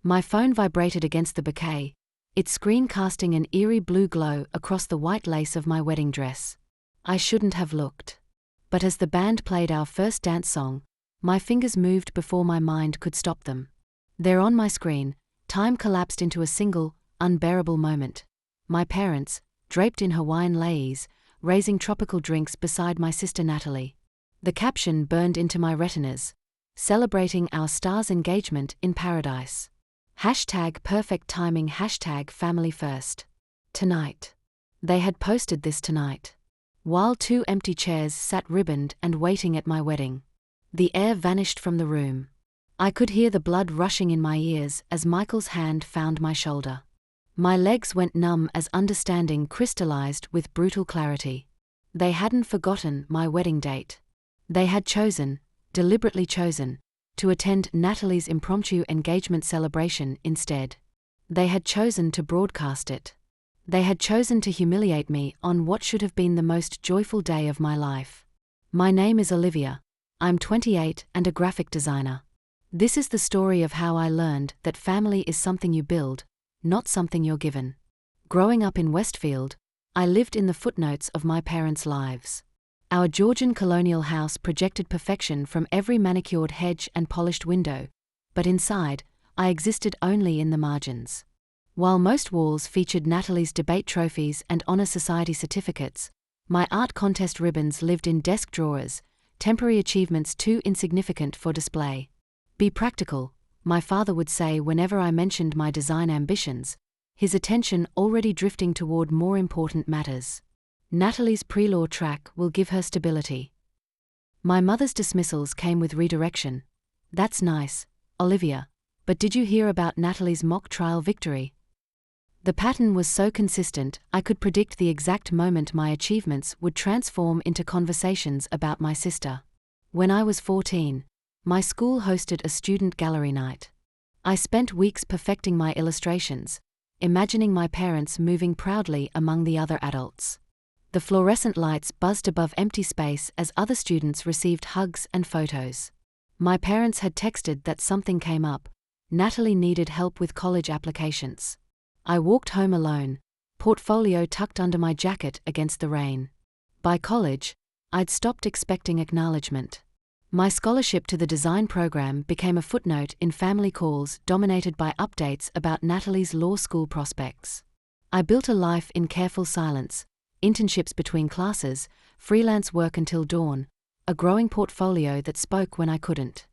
My phone vibrated against the bouquet, its screen casting an eerie blue glow across the white lace of my wedding dress. I shouldn't have looked. But as the band played our first dance song, my fingers moved before my mind could stop them. There on my screen, time collapsed into a single, unbearable moment. My parents, draped in Hawaiian leis, raising tropical drinks beside my sister Natalie. The caption burned into my retinas, celebrating our stars' engagement in paradise. #perfect timing #family first. Tonight. They had posted this tonight. While 2 empty chairs sat ribboned and waiting at my wedding. The air vanished from the room. I could hear the blood rushing in my ears as Michael's hand found my shoulder. My legs went numb as understanding crystallized with brutal clarity. They hadn't forgotten my wedding date. They had chosen, deliberately chosen, to attend Natalie's impromptu engagement celebration instead. They had chosen to broadcast it. They had chosen to humiliate me on what should have been the most joyful day of my life. My name is Olivia. I'm 28 and a graphic designer. This is the story of how I learned that family is something you build, not something you're given. Growing up in Westfield, I lived in the footnotes of my parents' lives. Our Georgian colonial house projected perfection from every manicured hedge and polished window, but inside, I existed only in the margins. While most walls featured Natalie's debate trophies and honor society certificates, my art contest ribbons lived in desk drawers, temporary achievements too insignificant for display. Be practical, my father would say whenever I mentioned my design ambitions, his attention already drifting toward more important matters. Natalie's pre-law track will give her stability. My mother's dismissals came with redirection. That's nice, Olivia, but did you hear about Natalie's mock trial victory? The pattern was so consistent, I could predict the exact moment my achievements would transform into conversations about my sister. When I was 14, my school hosted a student gallery night. I spent weeks perfecting my illustrations, imagining my parents moving proudly among the other adults. The fluorescent lights buzzed above empty space as other students received hugs and photos. My parents had texted that something came up. Natalie needed help with college applications. I walked home alone, portfolio tucked under my jacket against the rain. By college, I'd stopped expecting acknowledgement. My scholarship to the design program became a footnote in family calls dominated by updates about Natalie's law school prospects. I built a life in careful silence, internships between classes, freelance work until dawn, a growing portfolio that spoke when I couldn't.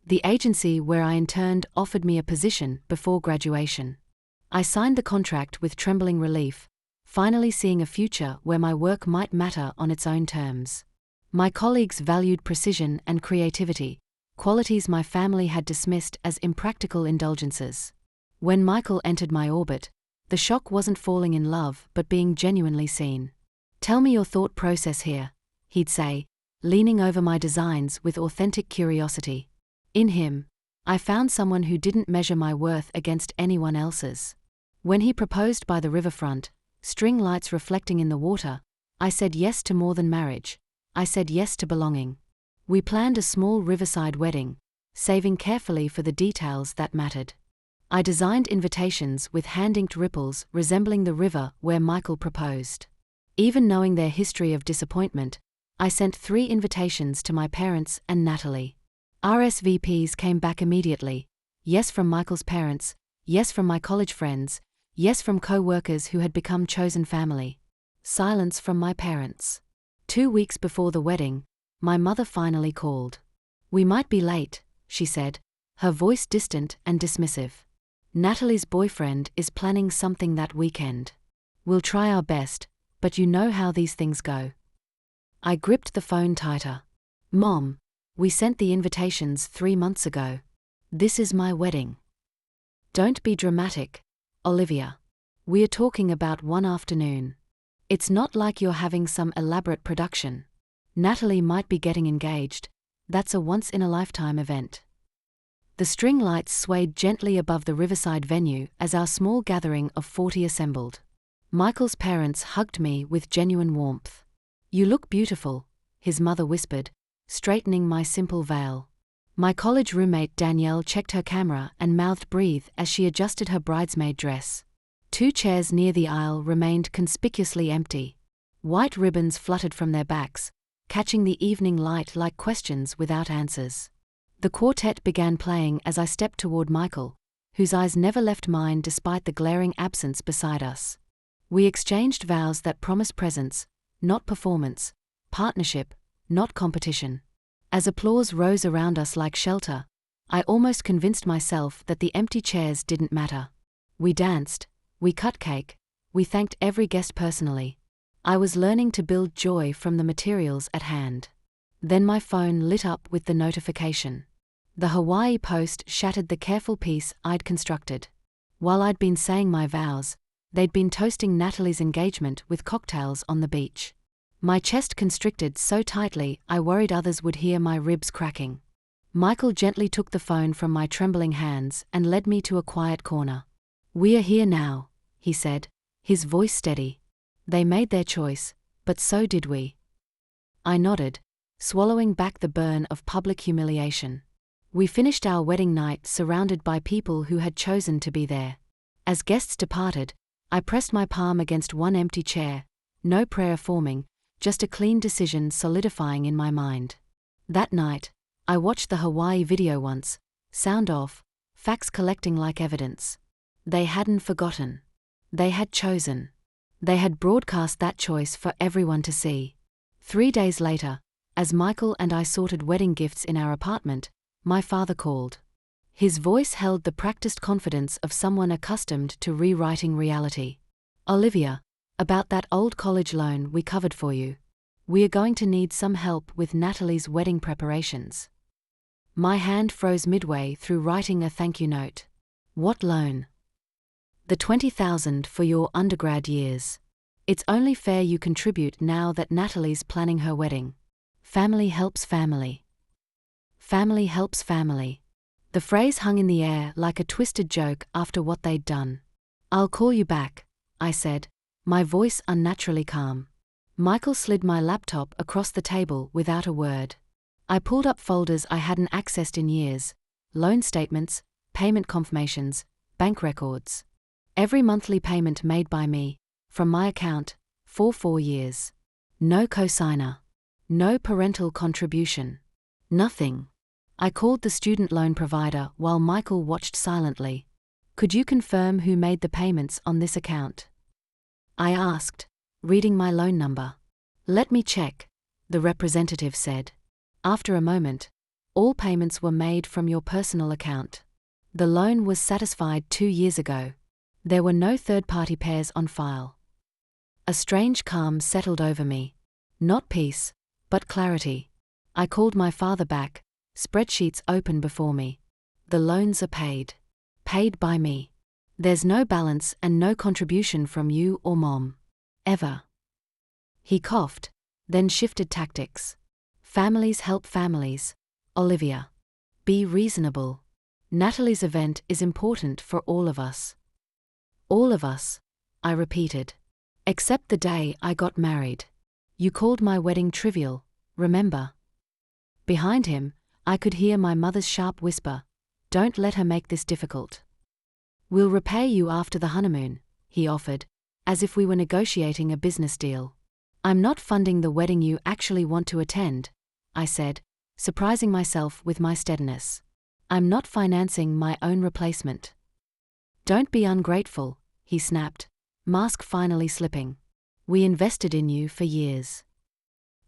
The agency where I interned offered me a position before graduation. I signed the contract with trembling relief, finally seeing a future where my work might matter on its own terms. My colleagues valued precision and creativity, qualities my family had dismissed as impractical indulgences. When Michael entered my orbit, the shock wasn't falling in love but being genuinely seen. "Tell me your thought process here," he'd say, leaning over my designs with authentic curiosity. In him, I found someone who didn't measure my worth against anyone else's. When he proposed by the riverfront, string lights reflecting in the water, I said yes to more than marriage. I said yes to belonging. We planned a small riverside wedding, saving carefully for the details that mattered. I designed invitations with hand-inked ripples resembling the river where Michael proposed. Even knowing their history of disappointment, I sent 3 invitations to my parents and Natalie. RSVPs came back immediately. Yes from Michael's parents, yes from my college friends, yes from co-workers who had become chosen family. Silence from my parents. 2 weeks before the wedding, my mother finally called. "We might be late," she said, her voice distant and dismissive. "Natalie's boyfriend is planning something that weekend. We'll try our best, but you know how these things go." I gripped the phone tighter. "Mom, we sent the invitations 3 months ago. This is my wedding." "Don't be dramatic, Olivia. We're talking about one afternoon. It's not like you're having some elaborate production. Natalie might be getting engaged. That's a once-in-a-lifetime event." The string lights swayed gently above the riverside venue as our small gathering of 40 assembled. Michael's parents hugged me with genuine warmth. "You look beautiful," his mother whispered, straightening my simple veil. My college roommate Danielle checked her camera and mouthed breathe as she adjusted her bridesmaid dress. 2 chairs near the aisle remained conspicuously empty. White ribbons fluttered from their backs, catching the evening light like questions without answers. The quartet began playing as I stepped toward Michael, whose eyes never left mine despite the glaring absence beside us. We exchanged vows that promised presence, not performance, partnership, not competition. As applause rose around us like shelter, I almost convinced myself that the empty chairs didn't matter. We danced, we cut cake, we thanked every guest personally. I was learning to build joy from the materials at hand. Then my phone lit up with the notification. The Hawaii Post shattered the careful peace I'd constructed. While I'd been saying my vows, they'd been toasting Natalie's engagement with cocktails on the beach. My chest constricted so tightly I worried others would hear my ribs cracking. Michael gently took the phone from my trembling hands and led me to a quiet corner. "We are here now," he said, his voice steady. "They made their choice, but so did we." I nodded, swallowing back the burn of public humiliation. We finished our wedding night surrounded by people who had chosen to be there. As guests departed, I pressed my palm against one empty chair, no prayer forming, just a clean decision solidifying in my mind. That night, I watched the Hawaii video once, sound off, facts collecting like evidence. They hadn't forgotten. They had chosen. They had broadcast that choice for everyone to see. 3 days later, as Michael and I sorted wedding gifts in our apartment, my father called. His voice held the practiced confidence of someone accustomed to rewriting reality. "Olivia, about that old college loan we covered for you. We are going to need some help with Natalie's wedding preparations." My hand froze midway through writing a thank you note. "What loan?" "The $20,000 for your undergrad years. It's only fair you contribute now that Natalie's planning her wedding. Family helps family. Family helps family." The phrase hung in the air like a twisted joke after what they'd done. "I'll call you back," I said, my voice unnaturally calm. Michael slid my laptop across the table without a word. I pulled up folders I hadn't accessed in years: loan statements, payment confirmations, bank records. Every monthly payment made by me, from my account, for 4 years. No cosigner. No parental contribution. Nothing. I called the student loan provider while Michael watched silently. "Could you confirm who made the payments on this account?" I asked, reading my loan number. "Let me check," the representative said. After a moment, "All payments were made from your personal account. The loan was satisfied 2 years ago. There were no third-party pairs on file." A strange calm settled over me. Not peace, but clarity. I called my father back, spreadsheets open before me. "The loans are paid. Paid by me. There's no balance and no contribution from you or Mom. Ever." He coughed, then shifted tactics. "Families help families, Olivia. Be reasonable. Natalie's event is important for all of us." "All of us," I repeated. "Except the day I got married. You called my wedding trivial, remember?" Behind him, I could hear my mother's sharp whisper, "Don't let her make this difficult." "We'll repay you after the honeymoon," he offered, as if we were negotiating a business deal. "I'm not funding the wedding you actually want to attend," I said, surprising myself with my steadiness. "I'm not financing my own replacement." "Don't be ungrateful," he snapped, mask finally slipping. "We invested in you for years."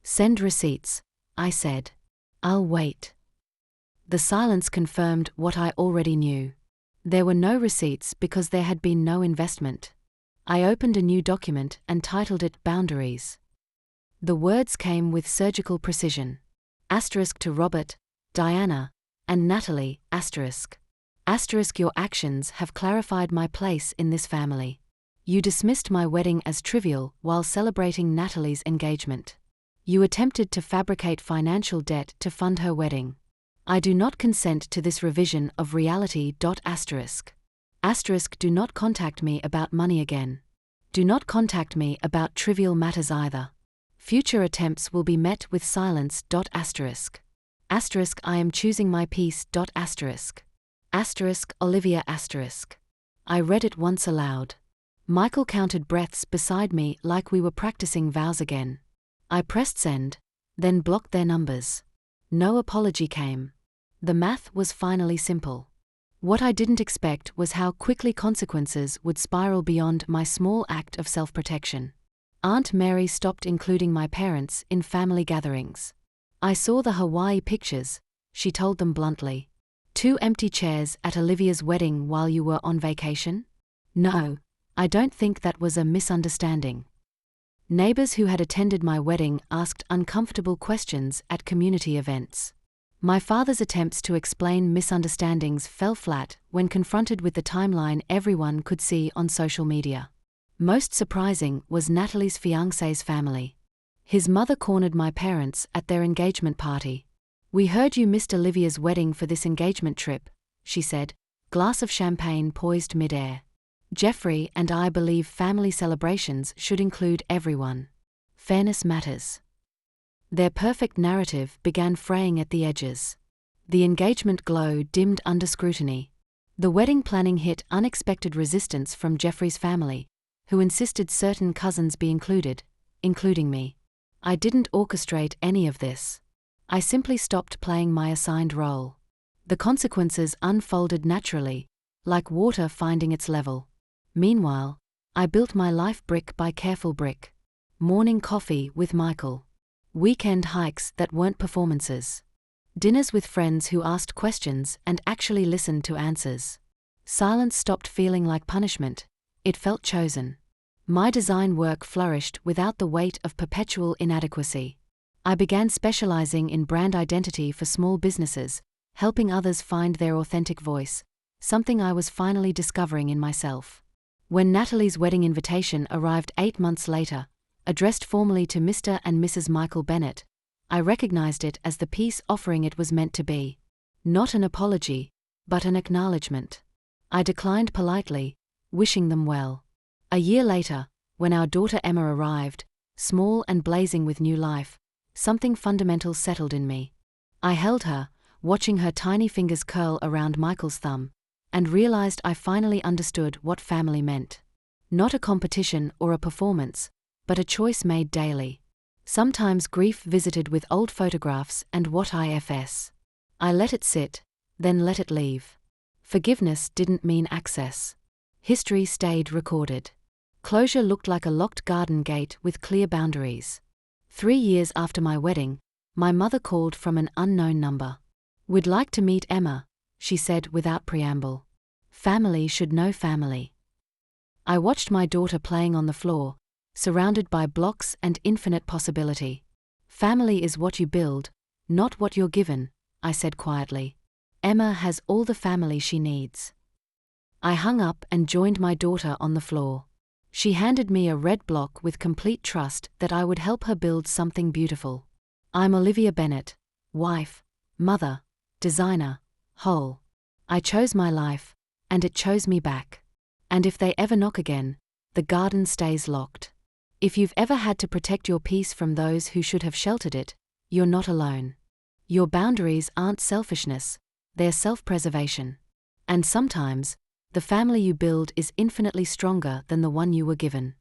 "Send receipts," I said. "I'll wait." The silence confirmed what I already knew. There were no receipts because there had been no investment. I opened a new document and titled it Boundaries. The words came with surgical precision. Asterisk to Robert, Diana, and Natalie, asterisk. Asterisk, your actions have clarified my place in this family. You dismissed my wedding as trivial while celebrating Natalie's engagement. You attempted to fabricate financial debt to fund her wedding. I do not consent to this revision of reality. Asterisk. Asterisk, do not contact me about money again. Do not contact me about trivial matters either. Future attempts will be met with silence. Asterisk. I am choosing my peace. Olivia. I read it once aloud. Michael counted breaths beside me like we were practicing vows again. I pressed send, then blocked their numbers. No apology came. The math was finally simple. What I didn't expect was how quickly consequences would spiral beyond my small act of self-protection. Aunt Mary stopped including my parents in family gatherings. I saw the Hawaii pictures, she told them bluntly. 2 empty chairs at Olivia's wedding while you were on vacation? No, I don't think that was a misunderstanding. Neighbors who had attended my wedding asked uncomfortable questions at community events. My father's attempts to explain misunderstandings fell flat when confronted with the timeline everyone could see on social media. Most surprising was Natalie's fiancé's family. His mother cornered my parents at their engagement party. "We heard you missed Olivia's wedding for this engagement trip," she said, glass of champagne poised mid-air. "Jeffrey and I believe family celebrations should include everyone. Fairness matters." Their perfect narrative began fraying at the edges. The engagement glow dimmed under scrutiny. The wedding planning hit unexpected resistance from Jeffrey's family, who insisted certain cousins be included, including me. I didn't orchestrate any of this. I simply stopped playing my assigned role. The consequences unfolded naturally, like water finding its level. Meanwhile, I built my life brick by careful brick. Morning coffee with Michael. Weekend hikes that weren't performances. Dinners with friends who asked questions and actually listened to answers. Silence stopped feeling like punishment, it felt chosen. My design work flourished without the weight of perpetual inadequacy. I began specializing in brand identity for small businesses, helping others find their authentic voice, something I was finally discovering in myself. When Natalie's wedding invitation arrived 8 months later, addressed formally to Mr. and Mrs. Michael Bennett, I recognized it as the peace offering it was meant to be. Not an apology, but an acknowledgement. I declined politely, wishing them well. A year later, when our daughter Emma arrived, small and blazing with new life, something fundamental settled in me. I held her, watching her tiny fingers curl around Michael's thumb, and realized I finally understood what family meant. Not a competition or a performance, but a choice made daily. Sometimes grief visited with old photographs and what ifs. I let it sit, then let it leave. Forgiveness didn't mean access. History stayed recorded. Closure looked like a locked garden gate with clear boundaries. 3 years after my wedding, my mother called from an unknown number. "We'd like to meet Emma," she said without preamble. Family should know family. I watched my daughter playing on the floor, surrounded by blocks and infinite possibility. "Family is what you build, not what you're given," I said quietly. "Emma has all the family she needs." I hung up and joined my daughter on the floor. She handed me a red block with complete trust that I would help her build something beautiful. "I'm Olivia Bennett, wife, mother, designer, whole. I chose my life, and it chose me back. And if they ever knock again, the garden stays locked." If you've ever had to protect your peace from those who should have sheltered it, you're not alone. Your boundaries aren't selfishness, they're self-preservation. And sometimes, the family you build is infinitely stronger than the one you were given.